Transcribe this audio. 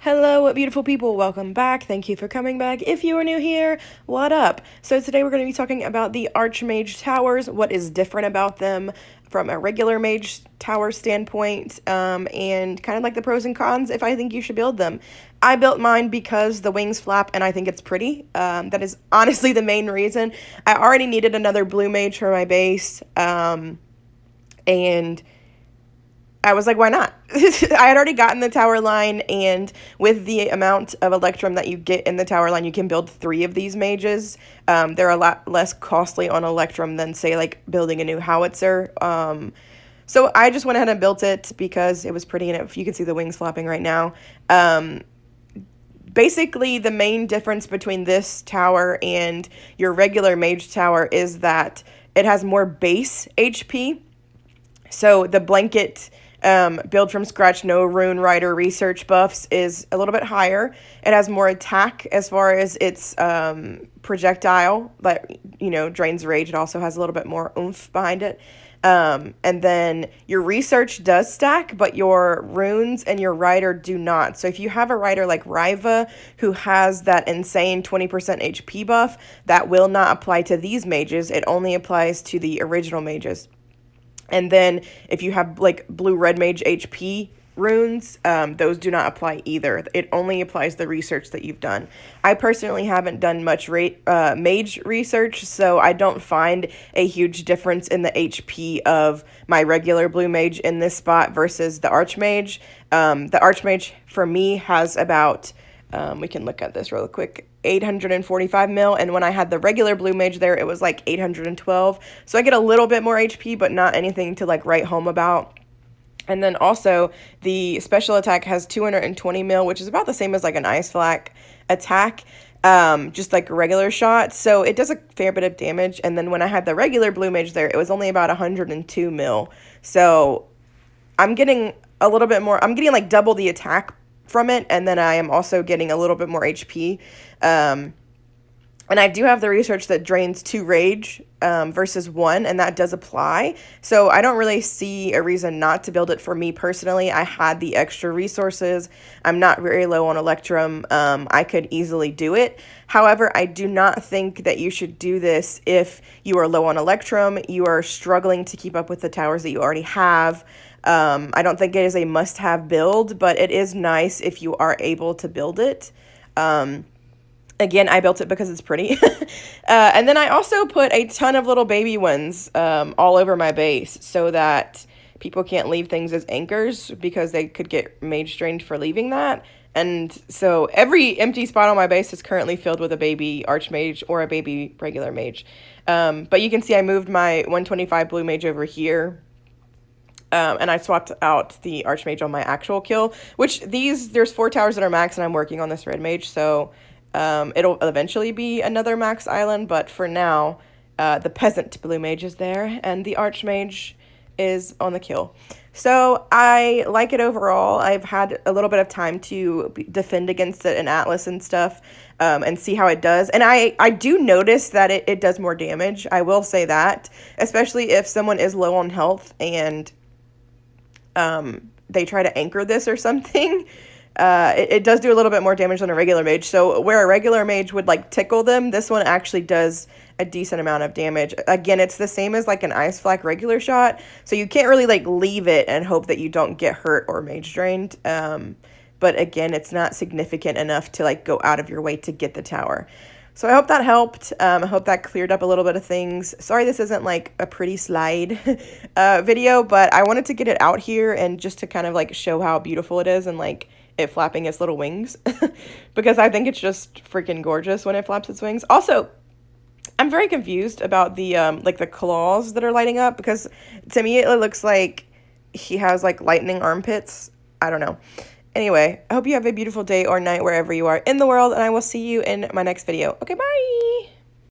Hello, beautiful people. Welcome back. Thank you for coming back. If you are new here, what up? So today we're going to be talking about the Archmage towers, what is different about them from a regular mage tower standpoint, and kind of like the pros and cons if I think you should build them. I built mine because the wings flap and I think it's pretty. That is honestly the main reason. I already needed another blue mage for my base, and I was like, why not? I had already gotten the tower line, and with the amount of Electrum that you get in the tower line, you can build 3 of these mages. They're a lot less costly on Electrum than, say, like building a new howitzer. So I just went ahead and built it because it was pretty, and if you can see the wings flapping right now. Basically, the main difference between this tower and your regular mage tower is that it has more base HP. So the blanket build from scratch, no rune rider research buffs is a little bit higher. It has more attack as far as its projectile that, drains rage. It also has a little bit more oomph behind it. And then your research does stack, but your runes and your rider do not. So if you have a rider like Riva who has that insane 20% HP buff, that will not apply to these mages. It only applies to the original mages. And then if you have like blue red mage HP runes, those do not apply either. It only applies the research that you've done. I personally haven't done much mage research, so I don't find a huge difference in the HP of my regular blue mage in this spot versus the archmage. The archmage for me has about, we can look at this real quick, 845 mil, and when I had the regular blue mage there, it was like 812. So I get a little bit more HP, but not anything to like write home about. And then also the special attack has 220 mil, which is about the same as like an ice flak attack, just like a regular shot. So it does a fair bit of damage. And then when I had the regular blue mage there, it was only about 102 mil. So I'm getting a little bit more, I'm getting like double the attack from it, and then I am also getting a little bit more HP. And I do have the research that drains 2 rage versus 1, and that does apply. So I don't really see a reason not to build it for me personally. I had the extra resources. I'm not very low on Electrum. I could easily do it. However, I do not think that you should do this if you are low on Electrum, you are struggling to keep up with the towers that you already have. I don't think it is a must-have build, but it is nice if you are able to build it. Again, I built it because it's pretty. And then I also put a ton of little baby ones all over my base so that people can't leave things as anchors because they could get mage drained for leaving that. And so every empty spot on my base is currently filled with a baby archmage or a baby regular mage. But you can see I moved my 125 blue mage over here. And I swapped out the archmage on my actual kill, which there's 4 towers that are max, and I'm working on this red mage, so it'll eventually be another max island, but for now, the peasant blue mage is there, and the archmage is on the kill. So I like it overall. I've had a little bit of time to defend against it in Atlas and stuff, and see how it does. And I do notice that it does more damage. I will say that, especially if someone is low on health and they try to anchor this or something. It does do a little bit more damage than a regular mage. So where a regular mage would like tickle them, this one actually does a decent amount of damage. Again, it's the same as like an ice flak regular shot. So you can't really like leave it and hope that you don't get hurt or mage drained. But again, it's not significant enough to like go out of your way to get the tower. So I hope that helped. I hope that cleared up a little bit of things. Sorry this isn't like a pretty slide video, but I wanted to get it out here and just to kind of like show how beautiful it is and like it flapping its little wings because I think it's just freaking gorgeous when it flaps its wings. Also, I'm very confused about the like the claws that are lighting up because to me it looks like he has like lightning armpits. I don't know. Anyway, I hope you have a beautiful day or night wherever you are in the world, and I will see you in my next video. Okay, bye!